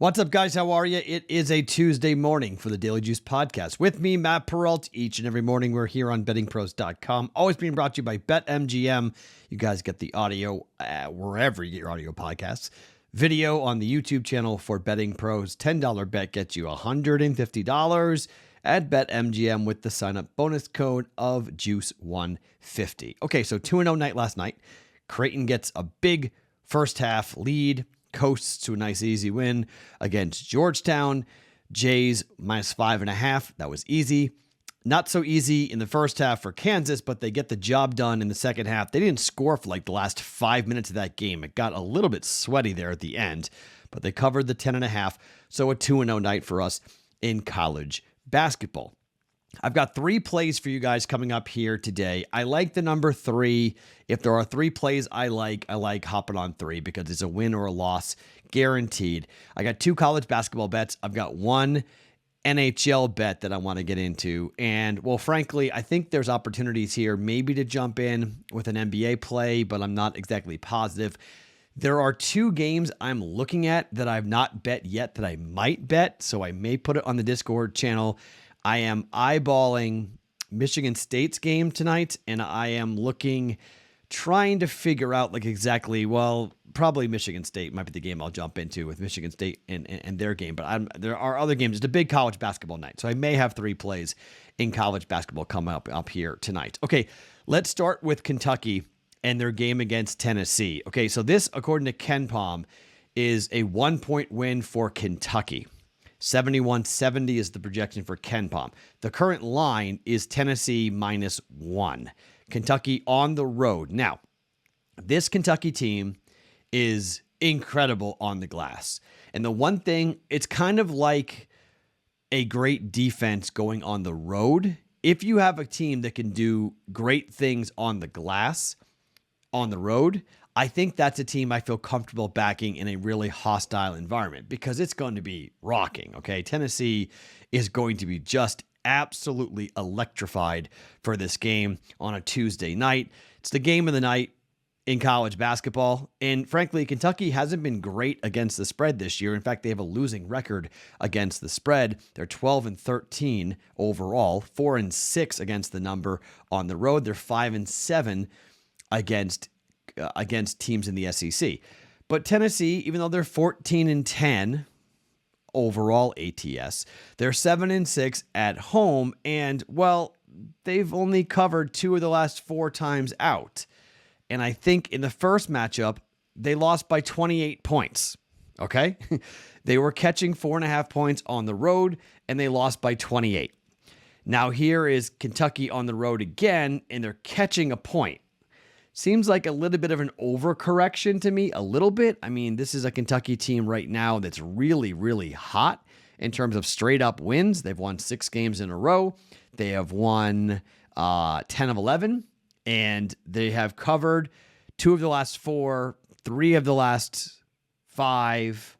What's up, guys? How are you? It is a Tuesday morning for the Daily Juice podcast. With me, Matt Perrault. Each and every morning, we're here on BettingPros.com. Always being brought to you by BetMGM. You guys get the audio wherever you get your audio podcasts. Video on the YouTube channel for Betting Pros. $10 bet gets you $150 at BetMGM with the sign-up bonus code of Juice150. Okay, so 2-0 night last night. Creighton gets a big first half lead. Coasts to a nice easy win against Georgetown. Jays minus 5.5. That was easy. Not so easy in the first half for Kansas, but they get the job done in the second half. They didn't score for like the last 5 minutes of that game. It got a little bit sweaty there at the end, but they covered the 10.5. So a 2-0 night for us in college basketball. I've got 3 plays for you guys coming up here today. I like the number 3. If there are 3 plays I like hopping on 3 because it's a win or a loss guaranteed. I got 2 college basketball bets. I've got 1 NHL bet that I want to get into. And, well, frankly, I think there's opportunities here maybe to jump in with an NBA play, but I'm not exactly positive. There are 2 games I'm looking at that I've not bet yet that I might bet, so I may put it on the Discord channel. I am eyeballing Michigan State's game tonight, and I am trying to figure out exactly, well, probably Michigan State might be the game I'll jump into with Michigan State and their game, but there are other games. It's a big college basketball night, so I may have 3 plays in college basketball come up here tonight. Okay, let's start with Kentucky and their game against Tennessee. Okay, so this, according to KenPom, is a 1-point win for Kentucky. 71-70 is the projection for KenPom. The current line is Tennessee -1. Kentucky on the road. Now, this Kentucky team is incredible on the glass. And the one thing, it's kind of like a great defense going on the road. If you have a team that can do great things on the glass, on the road, I think that's a team I feel comfortable backing in a really hostile environment because it's going to be rocking, okay? Tennessee is going to be just absolutely electrified for this game on a Tuesday night. It's the game of the night in college basketball, and frankly, Kentucky hasn't been great against the spread this year. In fact, they have a losing record against the spread. They're 12-13 overall, 4-6 against the number on the road. They're 5-7 against teams in the SEC. But Tennessee, even though they're 14-10 overall ATS, they're 7-6 at home, and, well, they've only covered 2 of the last 4 times out. And I think in the first matchup, they lost by 28 points, okay? They were catching 4.5 points on the road, and they lost by 28. Now here is Kentucky on the road again, and they're catching a point. Seems like a little bit of an overcorrection to me, a little bit. I mean, this is a Kentucky team right now that's really, really hot in terms of straight up wins. They've won 6 games in a row. They have won 10 of 11, and they have covered 2 of the last 4, 3 of the last 5.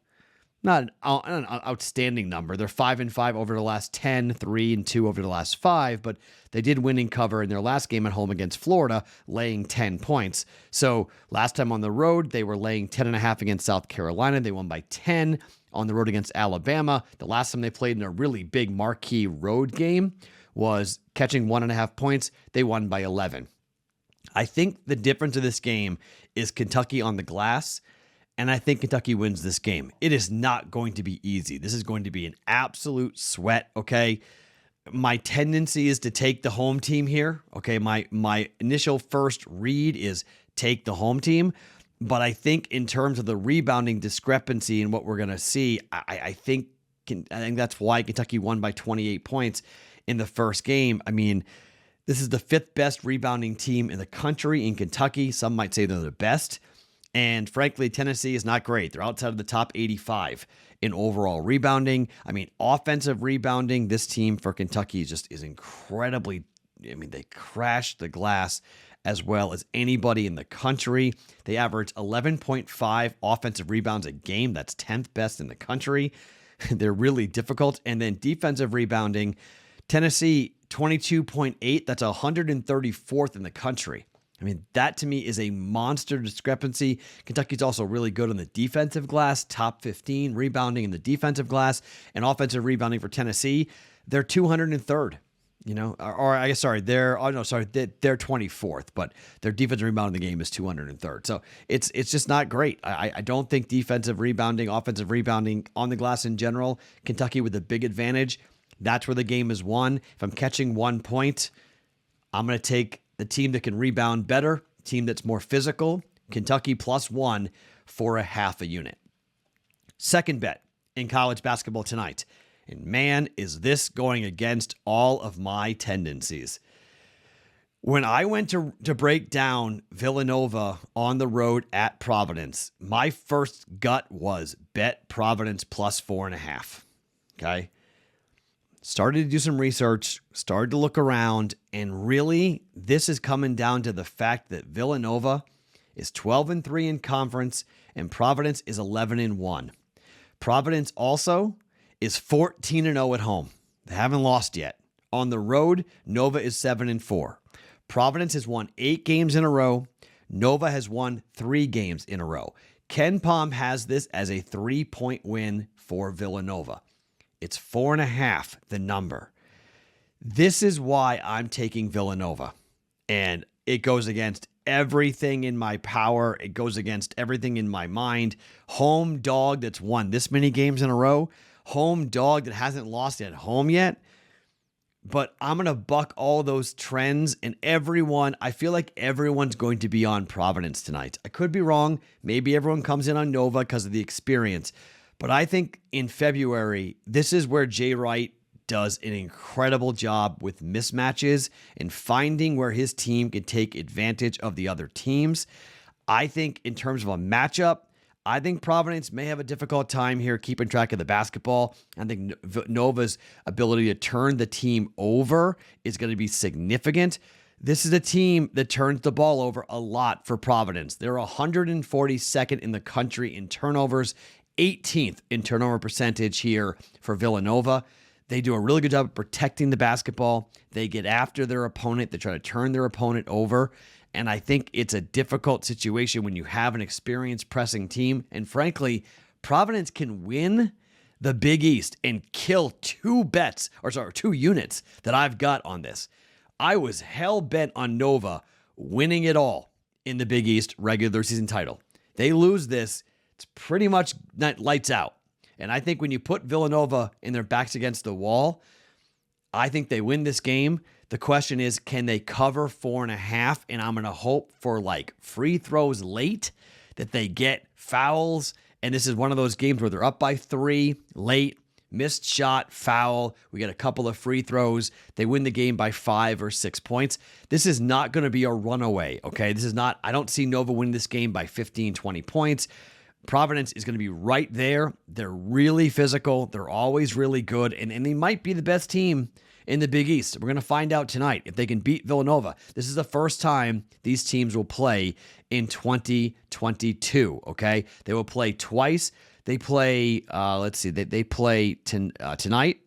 Not an outstanding number. They're 5-5 over the last 10, 3-2 over the last 5, but they did win and cover in their last game at home against Florida, laying 10 points. So last time on the road, they were laying 10.5 against South Carolina. They won by 10 on the road against Alabama. The last time they played in a really big marquee road game was catching 1.5 points. They won by 11. I think the difference of this game is Kentucky on the glass. And I think Kentucky wins this game. It is not going to be easy. This is going to be an absolute sweat, okay? My tendency is to take the home team here, okay? My initial first read is take the home team. But I think in terms of the rebounding discrepancy and what we're going to see, I think that's why Kentucky won by 28 points in the first game. I mean, this is the 5th best rebounding team in the country in Kentucky. Some might say they're the best. And frankly, Tennessee is not great. They're outside of the top 85 in overall rebounding. I mean, offensive rebounding, this team for Kentucky is incredibly, I mean, they crashed the glass as well as anybody in the country. They average 11.5 offensive rebounds a game. That's 10th best in the country. They're really difficult. And then defensive rebounding, Tennessee, 22.8. That's 134th in the country. I mean, that to me is a monster discrepancy. Kentucky's also really good on the defensive glass, top 15 rebounding in the defensive glass, and offensive rebounding for Tennessee. They're 203rd, or I guess, sorry, they're 24th, but their defensive rebound in the game is 203rd. So it's just not great. I don't think defensive rebounding, offensive rebounding on the glass in general, Kentucky with a big advantage. That's where the game is won. If I'm catching 1 point, I'm going to take the team that can rebound better, team that's more physical, Kentucky +1 for a half a unit. Second bet in college basketball tonight. And man, is this going against all of my tendencies. When I went to break down Villanova on the road at Providence, my first gut was bet Providence +4.5. Okay. Started to do some research, started to look around, and really, this is coming down to the fact that Villanova is 12-3 in conference, and Providence is 11-1. Providence also is 14-0 at home. They haven't lost yet. On the road, Nova is 7-4. Providence has won 8 games in a row. Nova has won 3 games in a row. Ken Pom has this as a 3-point win for Villanova. It's 4.5, the number. This is why I'm taking Villanova. And it goes against everything in my power. It goes against everything in my mind. Home dog that's won this many games in a row. Home dog that hasn't lost at home yet. But I'm going to buck all those trends. And I feel like everyone's going to be on Providence tonight. I could be wrong. Maybe everyone comes in on Nova because of the experience. But I think in February, this is where Jay Wright does an incredible job with mismatches and finding where his team can take advantage of the other teams. I think in terms of a matchup, I think Providence may have a difficult time here keeping track of the basketball. I think Nova's ability to turn the team over is going to be significant. This is a team that turns the ball over a lot for Providence. They're 142nd in the country in turnovers, 18th in turnover percentage here for Villanova. They do a really good job of protecting the basketball. They get after their opponent. They try to turn their opponent over. And I think it's a difficult situation when you have an experienced pressing team. And frankly, Providence can win the Big East and kill 2 units that I've got on this. I was hell-bent on Nova winning it all in the Big East regular season title. They lose this, it's pretty much lights out. And I think when you put Villanova in their backs against the wall, I think they win this game. The question is, can they cover 4.5? And I'm going to hope for free throws late, that they get fouls. And this is one of those games where they're up by 3 late, missed shot, foul. We get a couple of free throws. They win the game by 5 or 6 points. This is not going to be a runaway, okay? I don't see Nova winning this game by 15, 20 points. Providence is going to be right there. They're really physical. They're always really good. And they might be the best team in the Big East. We're going to find out tonight if they can beat Villanova. This is the first time these teams will play in 2022, okay? They will play twice. They play, they play tonight,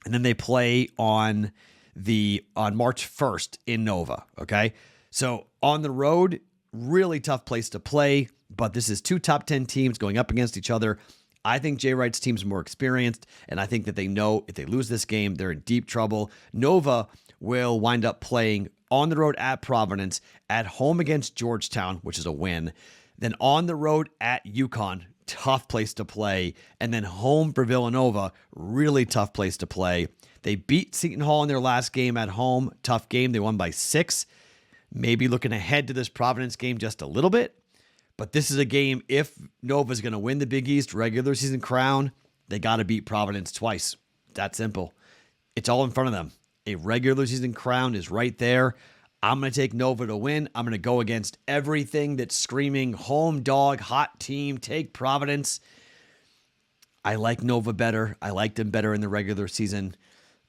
and then they play on March 1st in Nova, okay? So on the road, really tough place to play, but this is 2 top 10 teams going up against each other. I think Jay Wright's team's more experienced, and I think that they know if they lose this game, they're in deep trouble. Nova will wind up playing on the road at Providence, at home against Georgetown, which is a win, then on the road at UConn, tough place to play, and then home for Villanova, really tough place to play. They beat Seton Hall in their last game at home, tough game. They won by 6. Maybe looking ahead to this Providence game just a little bit. But this is a game, if Nova's going to win the Big East regular season crown, they got to beat Providence twice. That simple. It's all in front of them. A regular season crown is right there. I'm going to take Nova to win. I'm going to go against everything that's screaming home dog, hot team, take Providence. I like Nova better. I liked them better in the regular season.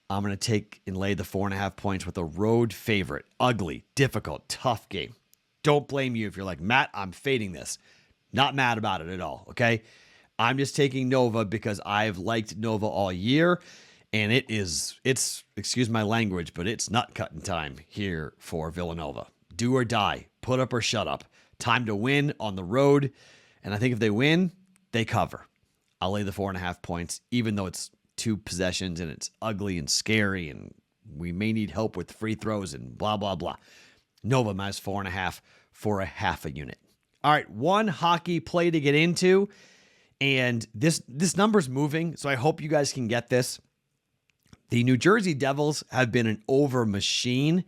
I'm going to take and lay the 4.5 points with a road favorite. Ugly, difficult, tough game. Don't blame you if you're like, Matt, I'm fading this. Not mad about it at all, okay? I'm just taking Nova because I've liked Nova all year, and it's excuse my language, but it's nut cutting time here for Villanova. Do or die. Put up or shut up. Time to win on the road. And I think if they win, they cover. I'll lay the 4.5 points, even though it's 2 possessions and it's ugly and scary and we may need help with free throws and blah, blah, blah. Nova minus 4.5 for a half a unit. All right, one hockey play to get into. And this number's moving, so I hope you guys can get this. The New Jersey Devils have been an over machine,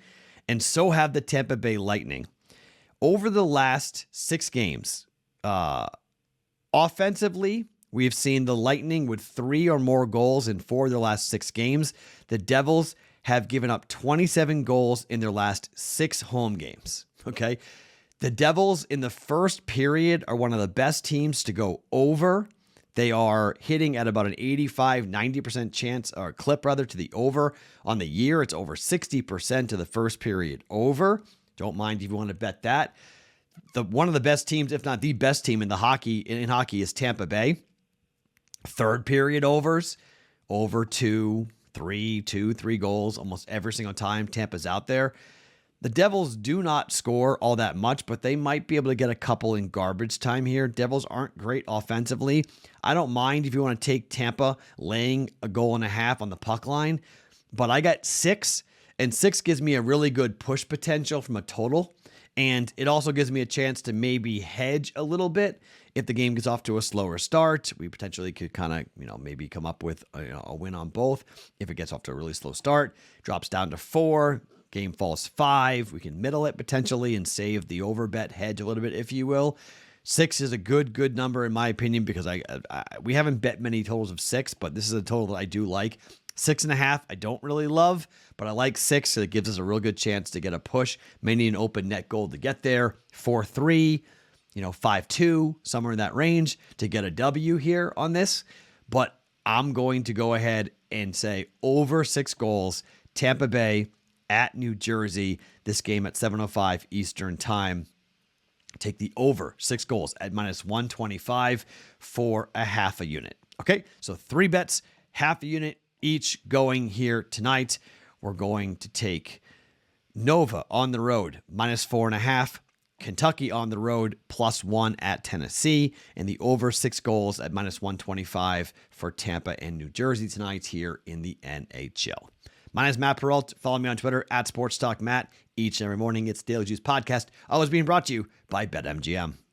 and so have the Tampa Bay Lightning. Over the last 6 games, offensively, we've seen the Lightning with 3 or more goals in 4 of their last 6 games. The Devils have given up 27 goals in their last 6 home games. Okay. The Devils in the first period are one of the best teams to go over. They are hitting at about an 85-90% chance or clip rather to the over on the year. It's over 60% to the first period over. Don't mind if you want to bet that. One of the best teams, if not the best team in hockey is Tampa Bay. Third period overs, over 2, 3 goals almost every single time Tampa's out there. The Devils do not score all that much, but they might be able to get a couple in garbage time here. Devils aren't great offensively. I don't mind if you want to take Tampa laying a 1.5 on the puck line, but I got 6, and 6 gives me a really good push potential from a total, and it also gives me a chance to maybe hedge a little bit. If the game gets off to a slower start, we potentially could kind of, maybe come up with a win on both. If it gets off to a really slow start, drops down to 4, game falls 5. We can middle it potentially and save the over bet hedge a little bit, if you will. 6 is a good number in my opinion because we haven't bet many totals of 6, but this is a total that I do like. 6.5, I don't really love, but I like 6, so it gives us a real good chance to get a push. May need an open net goal to get there. 4-3, 5-2, somewhere in that range to get a W here on this. But I'm going to go ahead and say over 6 goals, Tampa Bay at New Jersey, this game at 7:05 Eastern time. Take the over 6 goals at minus 125 for a half a unit. Okay, so 3 bets, half a unit each going here tonight. We're going to take Nova on the road, minus 4.5. Kentucky on the road, +1 at Tennessee. And the over 6 goals at minus 125 for Tampa and New Jersey tonight here in the NHL. My name is Matt Perrault. Follow me on Twitter at SportsTalkMatt. Each and every morning, it's Daily Juice Podcast, always being brought to you by BetMGM.